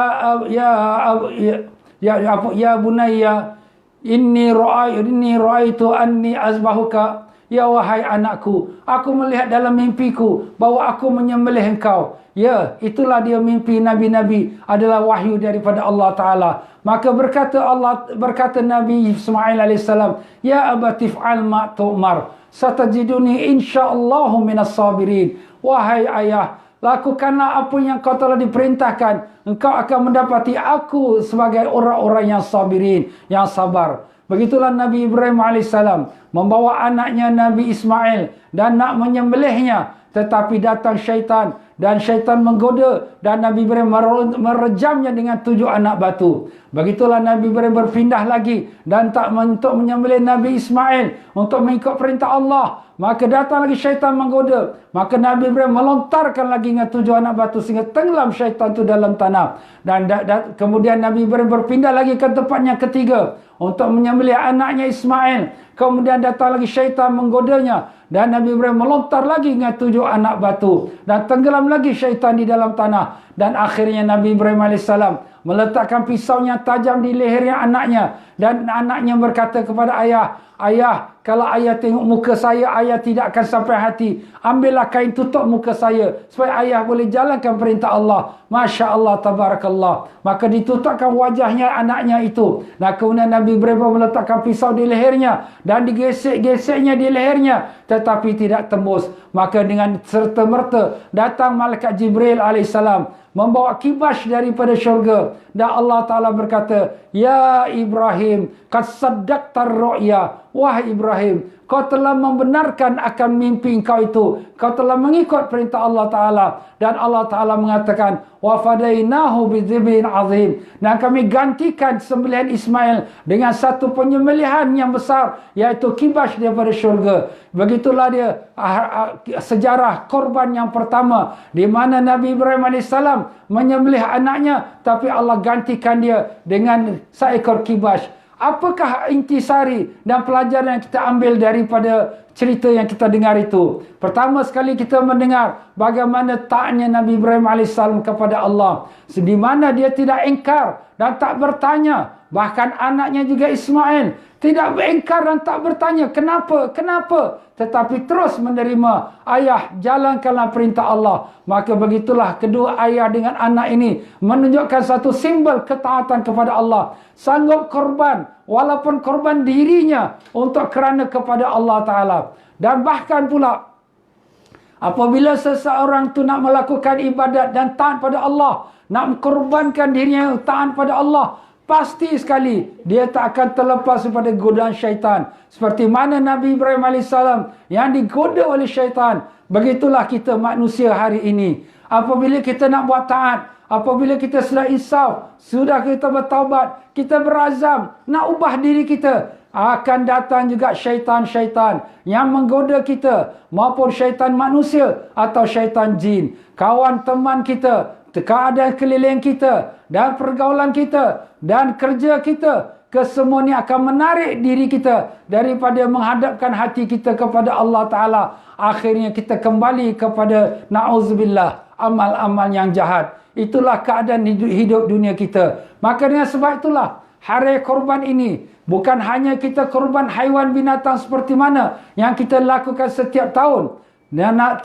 A: bunayya inni ra'aitu anni azbahuka. Ya wahai anakku, aku melihat dalam mimpiku bahawa aku menyembelih engkau. Ya, itulah dia mimpi Nabi-Nabi, adalah wahyu daripada Allah Ta'ala. Maka berkata Nabi Ismail AS, ya abati fa'al ma tu'mar, satajiduni insya'allahu minas sabirin. Wahai ayah, lakukanlah apa yang kau telah diperintahkan. Engkau akan mendapati aku sebagai orang-orang yang sabirin, yang sabar. Begitulah Nabi Ibrahim AS membawa anaknya Nabi Ismail dan nak menyembelihnya. Tetapi datang syaitan dan syaitan menggoda dan Nabi Ibrahim merejamnya dengan 7 anak batu. Begitulah Nabi Ibrahim berpindah lagi dan tak untuk menyembelih Nabi Ismail untuk mengikut perintah Allah. Maka datang lagi syaitan menggoda. Maka Nabi Ibrahim melontarkan lagi dengan 7 anak batu sehingga tenggelam syaitan itu dalam tanah. Dan kemudian Nabi Ibrahim berpindah lagi ke tempat yang ketiga untuk menyembelih anaknya Ismail. Kemudian datang lagi syaitan menggodanya dan Nabi Ibrahim melontar lagi dengan 7 anak batu dan tenggelam lagi syaitan di dalam tanah. Dan akhirnya Nabi Ibrahim AS meletakkan pisau yang tajam di lehernya anaknya dan anaknya berkata kepada ayah, ayah, kalau ayah tengok muka saya, ayah tidak akan sampai hati. Ambillah kain tutup muka saya supaya ayah boleh jalankan perintah Allah. Masya Allah, tabarakallah. Maka ditutupkan wajahnya anaknya itu. Dan kemudian Nabi Ibrahim meletakkan pisau di lehernya dan digesek-geseknya di lehernya, tetapi tidak tembus. Maka dengan serta-merta datang malaikat Jibril alaihissalam membawa kibas daripada syurga. Dan Allah Ta'ala berkata, ya Ibrahim, qad saddaqtar ru'ya. Wahai Ibrahim, kau telah membenarkan akan mimpi kau itu. Kau telah mengikut perintah Allah Ta'ala. Dan Allah Ta'ala mengatakan, wa fadainahu bidzibhin azim. Dan kami gantikan sembelihan Ismail dengan satu penyembelihan yang besar, iaitu kibas daripada syurga. Begitulah dia sejarah korban yang pertama, di mana Nabi Ibrahim AS menyembelih anaknya, tapi Allah gantikan dia dengan seekor kibas. Apakah intisari dan pelajaran yang kita ambil daripada cerita yang kita dengar itu? Pertama sekali kita mendengar bagaimana taatnya Nabi Ibrahim AS kepada Allah, di mana dia tidak ingkar dan tak bertanya. Bahkan anaknya juga Ismail tidak beringkar dan tak bertanya kenapa, tetapi terus menerima. Ayah, jalankanlah perintah Allah. Maka begitulah kedua ayah dengan anak ini menunjukkan satu simbol ketaatan kepada Allah. Sanggup korban, walaupun korban dirinya untuk kerana kepada Allah Ta'ala. Dan bahkan pula apabila seseorang tu nak melakukan ibadat dan taat pada Allah, nak mengkorbankan dirinya taat pada Allah, pasti sekali dia tak akan terlepas daripada godaan syaitan. Seperti mana Nabi Ibrahim AS yang digoda oleh syaitan, begitulah kita manusia hari ini. Apabila kita nak buat taat, apabila kita sudah insaf, sudah kita bertaubat, kita berazam nak ubah diri kita, akan datang juga syaitan-syaitan yang menggoda kita, maupun syaitan manusia atau syaitan jin. Kawan teman kita, keadaan keliling kita, dan pergaulan kita, dan kerja kita, kesemuanya akan menarik diri kita daripada menghadapkan hati kita kepada Allah Ta'ala. Akhirnya kita kembali kepada na'udzubillah, amal-amal yang jahat. Itulah keadaan hidup dunia kita. Maka dengan sebab itulah hari korban ini bukan hanya kita korban haiwan binatang seperti mana yang kita lakukan setiap tahun,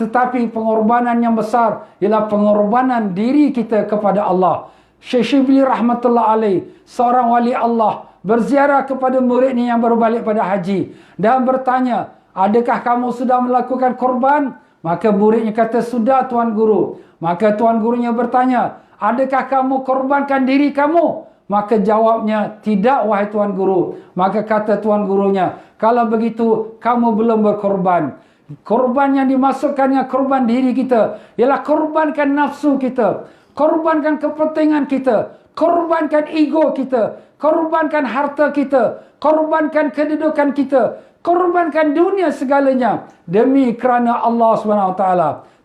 A: tetapi pengorbanan yang besar ialah pengorbanan diri kita kepada Allah. Syekh Shibli rahmatullah alaih, seorang wali Allah, berziarah kepada muridnya yang baru balik pada haji dan bertanya, adakah kamu sudah melakukan korban? Maka muridnya kata, sudah Tuan Guru. Maka Tuan Gurunya bertanya, adakah kamu korbankan diri kamu? Maka jawabnya, tidak wahai Tuan Guru. Maka kata Tuan Gurunya, kalau begitu kamu belum berkorban. Korban yang dimasukkannya korban diri kita ialah korbankan nafsu kita, korbankan kepentingan kita, korbankan ego kita, korbankan harta kita, korbankan kedudukan kita, korbankan dunia segalanya demi kerana Allah SWT.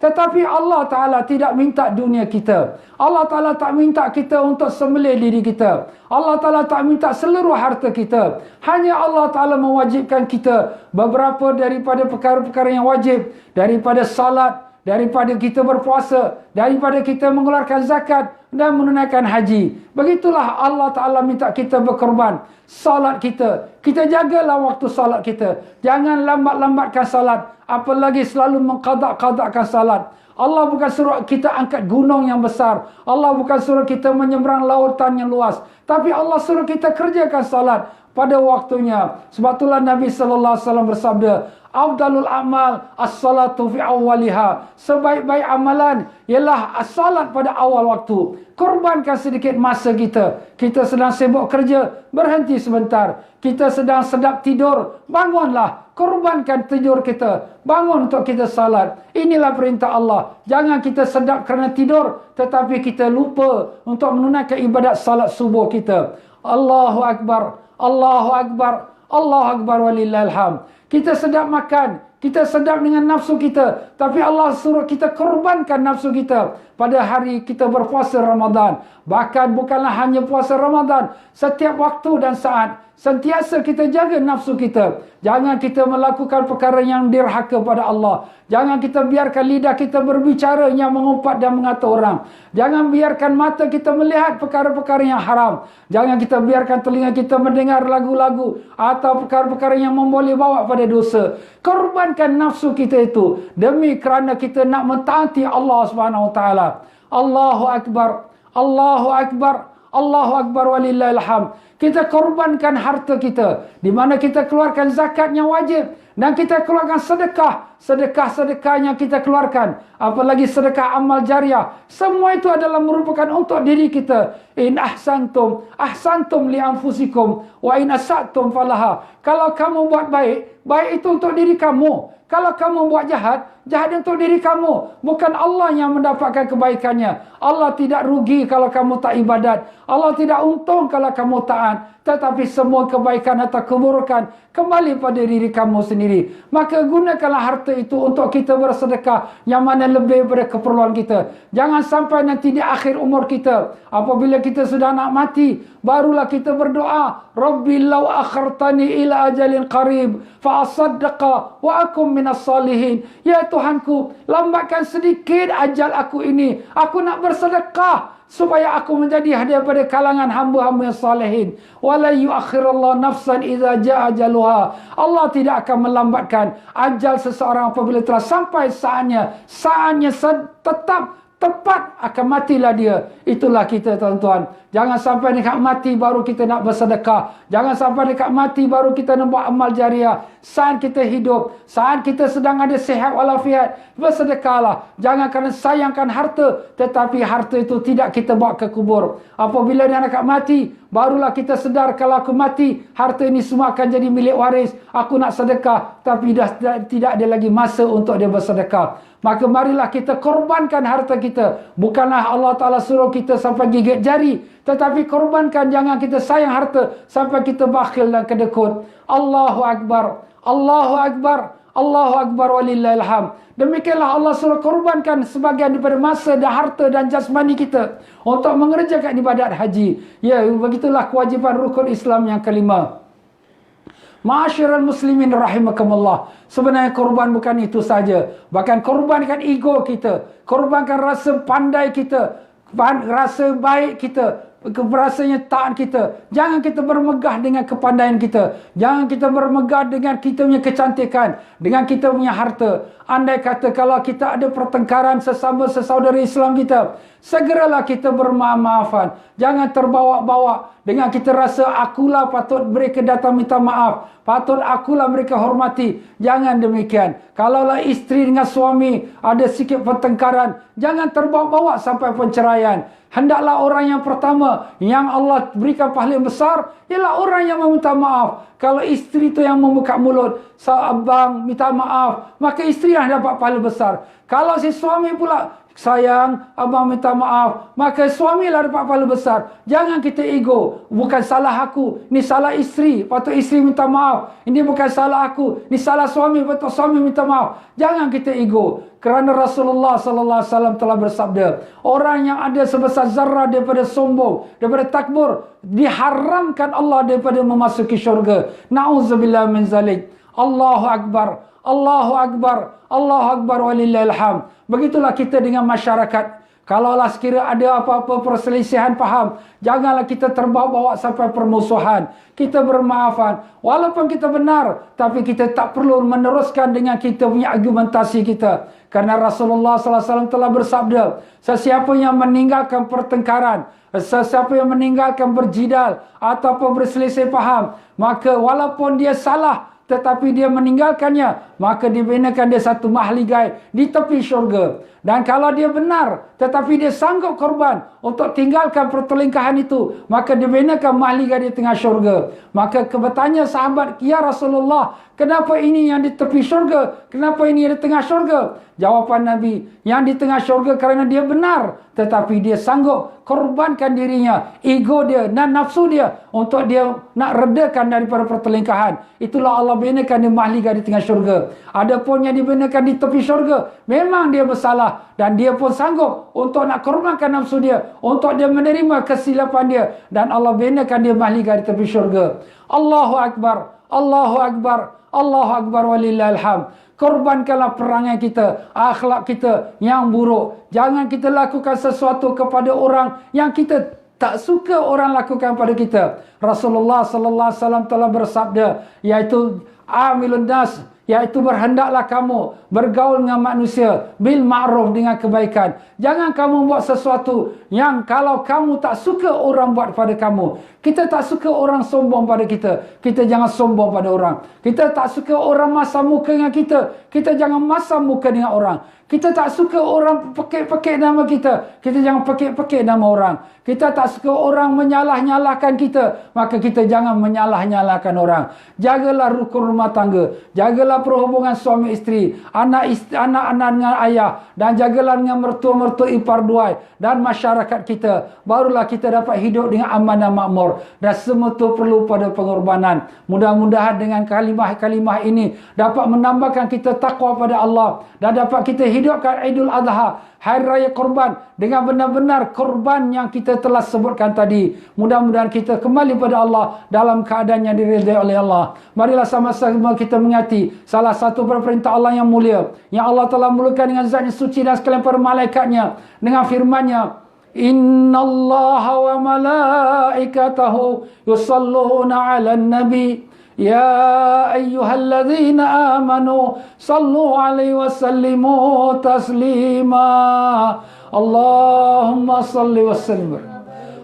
A: Tetapi Allah Ta'ala tidak minta dunia kita. Allah Ta'ala tak minta kita untuk sembelih diri kita. Allah Ta'ala tak minta seluruh harta kita. Hanya Allah Ta'ala mewajibkan kita beberapa daripada perkara-perkara yang wajib. Daripada salat, daripada kita berpuasa, daripada kita mengeluarkan zakat dan menunaikan haji. Begitulah Allah Ta'ala minta kita berkorban. Salat kita jagalah waktu salat kita. Jangan lambat-lambatkan salat. Apalagi selalu mengqadak-qadakkan salat. Allah bukan suruh kita angkat gunung yang besar. Allah bukan suruh kita menyeberang lautan yang luas. Tapi Allah suruh kita kerjakan salat pada waktunya. Sebab itulah Nabi SAW bersabda, afdalul amal as-salatu fi awwaliha. Sebaik-baik amalan ialah as-salat pada awal waktu. Korbankan sedikit masa kita. Kita sedang sibuk kerja, berhenti sebentar. Kita sedang sedap tidur, bangunlah. Korbankan tidur kita. Bangun untuk kita salat. Inilah perintah Allah. Jangan kita sedap kerana tidur, tetapi kita lupa untuk menunaikan ibadat salat subuh kita. Allahu Akbar. Allahu Akbar. Allahu Akbar walillahil hamd. Kita sedap makan, kita sedap dengan nafsu kita, tapi Allah suruh kita korbankan nafsu kita pada hari kita berpuasa Ramadan. Bahkan bukanlah hanya puasa Ramadan, setiap waktu dan saat sentiasa kita jaga nafsu kita. Jangan kita melakukan perkara yang dirhaka pada Allah. Jangan kita biarkan lidah kita berbicara yang mengumpat dan mengata orang. Jangan biarkan mata kita melihat perkara-perkara yang haram. Jangan kita biarkan telinga kita mendengar lagu-lagu atau perkara-perkara yang boleh bawa pada dosa. Korbankan nafsu kita itu demi kerana kita nak mentaati Allah SWT. Allahu Akbar. Allahu Akbar. Allahu Akbar walillahil hamd. Kita korbankan harta kita, di mana kita keluarkan zakat yang wajib dan kita keluarkan sedekah yang kita keluarkan, apalagi sedekah amal jariah. Semua itu adalah merupakan untuk diri kita. In ahsantum li anfusikum wa in asatum falaha. Kalau kamu buat baik, baik itu untuk diri kamu. Kalau kamu buat jahat, jahat untuk diri kamu. Bukan Allah yang mendapatkan kebaikannya. Allah tidak rugi kalau kamu tak ibadat. Allah tidak untung kalau kamu taat. Tetapi semua kebaikan atau keburukan kembali pada diri kamu sendiri. Maka gunakanlah harta itu untuk kita bersedekah yang mana lebih daripada keperluan kita. Jangan sampai nanti di akhir umur kita, apabila kita sudah nak mati, barulah kita berdoa, Rabbi law akhartani ila ajalin qarib fa asaddaqa wa akum minas salihin. Ya Tuhanku, lambatkan sedikit ajal aku ini. Aku nak bersedekah supaya aku menjadi daripada kalangan hamba-hamba yang salihin. Wala yuakhirullahu nafsan idza jaa ajaluha. Allah tidak akan melambatkan ajal seseorang apabila telah sampai saatnya. Saatnya tepat akan matilah dia. Itulah kita tuan-tuan. Jangan sampai dekat mati baru kita nak bersedekah. Jangan sampai dekat mati baru kita nak buat amal jariah. Saat kita hidup, saat kita sedang ada sihat walafiat, bersedekahlah. Jangan kerana sayangkan harta, tetapi harta itu tidak kita bawa ke kubur. Apabila dia nak mati, barulah kita sedar, kalau aku mati, harta ini semua akan jadi milik waris. Aku nak sedekah, tapi dah tidak ada lagi masa untuk dia bersedekah. Maka marilah kita korbankan harta kita. Bukanlah Allah Ta'ala suruh kita sampai gigit jari, tetapi korbankan, jangan kita sayang harta sampai kita bakhil dan kedekut. Allahu Akbar. Allahu Akbar. Allahu Akbar walillahil hamd. Demikianlah Allah suruh korbankan sebagian daripada masa dan harta dan jasmani kita untuk mengerjakan ibadat haji. Ya, begitulah kewajipan rukun Islam yang kelima. Ma'asyiral muslimin rahimakumullah. Sebenarnya korban bukan itu saja. Bahkan korbankan ego kita, korbankan rasa pandai kita, rasa baik kita, berasanya taat kita. Jangan kita bermegah dengan kepandaian kita. Jangan kita bermegah dengan kita punya kecantikan, dengan kita punya harta. Andai kata kalau kita ada pertengkaran sesama sesaudara Islam kita, segeralah kita bermaaf-maafan. Jangan terbawa-bawa dengan kita rasa akulah patut mereka datang minta maaf, patut akulah mereka hormati. Jangan demikian. Kalaulah isteri dengan suami ada sikit pertengkaran, jangan terbawa-bawa sampai perceraian. Hendaklah orang yang pertama yang Allah berikan pahala besar ialah orang yang meminta maaf. Kalau isteri itu yang membuka mulut, abang minta maaf, maka isteri yang dapat pahala besar. Kalau si suami pula, sayang, abang minta maaf, maka suamilah dapat pahala besar. Jangan kita ego. Bukan salah aku, ni salah isteri, patut isteri minta maaf. Ini bukan salah aku, ni salah suami, patut suami minta maaf. Jangan kita ego. Kerana Rasulullah sallallahu alaihi wasallam telah bersabda, orang yang ada sebesar zarah daripada sombong, daripada takbur, diharamkan Allah daripada memasuki syurga. Na'udzubillah min zalik. Allahu akbar. Allahu akbar. Allahu akbar walillahil hamd. Begitulah kita dengan masyarakat. Kalaulah sekira ada apa-apa perselisihan faham, janganlah kita terbawa-bawa sampai permusuhan. Kita bermaafan. Walaupun kita benar, tapi kita tak perlu meneruskan dengan kita punya argumentasi kita. Karena Rasulullah sallallahu alaihi wasallam telah bersabda, sesiapa yang meninggalkan pertengkaran, sesiapa yang meninggalkan berjidal ataupun berselisih faham, maka walaupun dia salah, tetapi dia meninggalkannya, maka dibinakan dia satu mahligai di tepi syurga. Dan kalau dia benar, tetapi dia sanggup korban untuk tinggalkan pertelingkahan itu, maka dibinakan mahligai di tengah syurga. Maka bertanya sahabat, ya Rasulullah, kenapa ini yang di tepi syurga? Kenapa ini yang di tengah syurga? Jawapan Nabi, yang di tengah syurga kerana dia benar, tetapi dia sanggup korbankan dirinya, ego dia dan nafsu dia untuk dia nak redakan daripada pertelingkahan. Itulah Allah binakan dia mahligai di tengah syurga. Adapun yang dibinakan di tepi syurga, memang dia bersalah dan dia pun sanggup untuk nak korbankan nafsu dia, untuk dia menerima kesilapan dia, dan Allah binakan dia mahligai di tepi syurga. Allahu akbar. Allahu akbar. Allahu akbar walillahil hamd. Korbankanlah perangai kita, akhlak kita yang buruk. Jangan kita lakukan sesuatu kepada orang yang kita tak suka orang lakukan pada kita. Rasulullah sallallahu alaihi wasallam telah bersabda, iaitu amilun nas, iaitu berhendaklah kamu bergaul dengan manusia bil ma'ruf, dengan kebaikan. Jangan kamu buat sesuatu yang kalau kamu tak suka orang buat pada kamu. Kita tak suka orang sombong pada kita, kita jangan sombong pada orang. Kita tak suka orang masam muka dengan kita, kita jangan masam muka dengan orang. Kita tak suka orang pekik-pekik nama kita, kita jangan pekik-pekik nama orang. Kita tak suka orang menyalah-nyalahkan kita, maka kita jangan menyalah-nyalahkan orang. Jagalah rukun rumah tangga, jagalah perhubungan suami isteri, anak-anak dengan ayah, dan jagalah dengan mertua-mertua ipar duai dan masyarakat kita. Barulah kita dapat hidup dengan aman dan makmur. Dan semua itu perlu pada pengorbanan. Mudah-mudahan dengan kalimah-kalimah ini dapat menambahkan kita takwa pada Allah, dan dapat kita hidupkan Idul Adha, Hari Raya Korban, dengan benar-benar korban yang kita telah sebutkan tadi. Mudah-mudahan kita kembali pada Allah dalam keadaan yang diridai oleh Allah. Marilah sama-sama kita mengingati salah satu perintah Allah yang mulia, yang Allah telah mulakan dengan zat yang suci dan sekalian para malaikatnya, dengan firman-Nya, Innallaha wa malaikatahu yusalluna 'alan nabi ya ayyuhalladzina amanu sallu 'alaihi wa sallimu taslima. Allahumma salli wa sallim.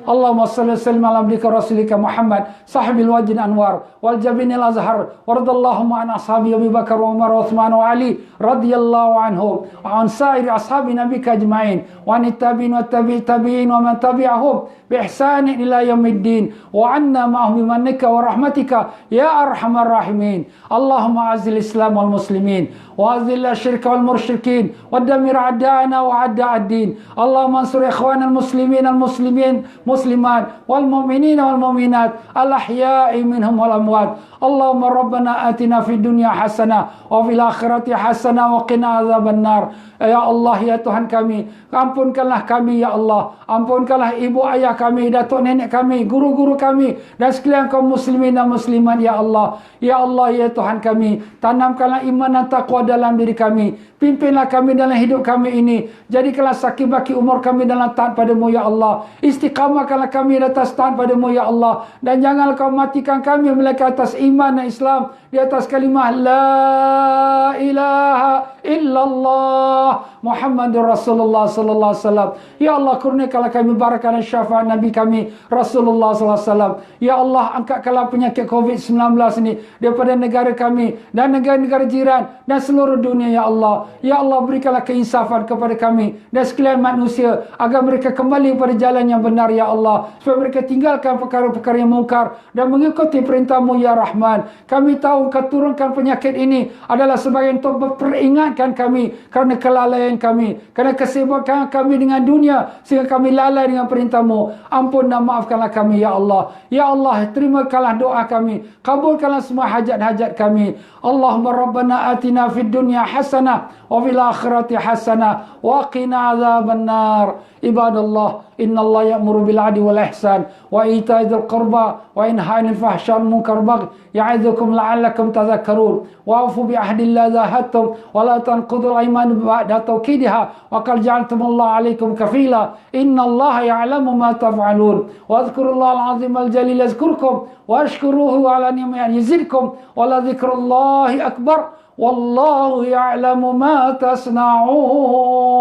A: Allahumma salli wa sallim ala abdika rasulika Muhammad sahibil wajhin anwar wal jabinil azhar waradallahu an ashabi Abu Bakar wa Umar wa Uthman wa Ali radhiyallahu anhum wa an sa'iri ashabi nabika ajma'in wa an tabi'in wa tabi'in wa man tabi'ahum bi ihsanin ila yaumiddin wa anna ma'ahum bimannika wa rahmatika ya arhamar rahimin. Allahumma azil islam wal muslimin wa azil asyirka wal musyrikin wa damir a'da'ana wa a'da'ad din. Allahumma ansur ikhwanal muslimin al muslimin muslimat wal mu'minin wal mu'minat al ahya'i minhum wal amwat. Allahumma rabbana atina fid dunya hasanah wa fil akhirati hasanah wa qina azabannar. Ya Allah, ya Tuhan kami, ampunkanlah kami ya Allah, ampunkanlah ibu ayah kami, datuk nenek kami, guru-guru kami, dan sekalian kaum muslimin dan muslimat ya Allah. Ya Allah, ya Tuhan kami, tanamkanlah iman dan taqwa dalam diri kami, pimpinlah kami dalam hidup kami ini, jadikanlah sakibaki umur kami dalam taat padamu ya Allah, istiqamah istiqamahkanlah kami di atas taat padamu ya Allah, dan janganlah kau matikan kami melainkan atas iman dan Islam, di atas kalimah la ilaha illallah Muhammadur Rasulullah sallallahu alaihi wasallam. Ya Allah, kurniakanlah kami barakah dan syafaat Nabi kami Rasulullah sallallahu alaihi wasallam. Ya Allah, angkatkanlah penyakit COVID-19 ini daripada negara kami dan negara-negara jiran dan seluruh dunia ya Allah. Ya Allah, berikanlah keinsafan kepada kami dan sekalian manusia agar mereka kembali pada jalan yang benar ya Allah, supaya mereka tinggalkan perkara-perkara yang mungkar dan mengikuti perintah-Mu ya Rahman. Kami tahu Kau turunkan penyakit ini adalah sebagai untuk memperingatkan kami kerana kelalaian kami, kerana kesibukan kami dengan dunia sehingga kami lalai dengan perintah-Mu. Ampun dan maafkanlah kami ya Allah. Ya Allah, terimakanlah doa kami, kabulkanlah semua hajat-hajat kami. Allahumma rabbana atina fid dunya hasanah wa fil akhirati hasanah wa qina azabannar. Ibadallah, innallaha ya'muru bil 'adli wal ihsan wa ita'i dzil qurba wa yanha 'anil fahsya'i wal munkar baghi ya'idzukum la'allakum tadhakkarun. Wa'fu bi ahdillahi zahadtum wa la tanqudul aymana ba'da tawkidiha wa qad ja'altumullaha 'alaykum kafila. Innallaha ya'lamu ma taf'alun. Wadhkurullahal 'azimul jalil yazkurkum washkuruhu 'ala ni'matihi yazidkum wa la dzikrullahi akbar. Wallahu ya'lamu ma tasna'un.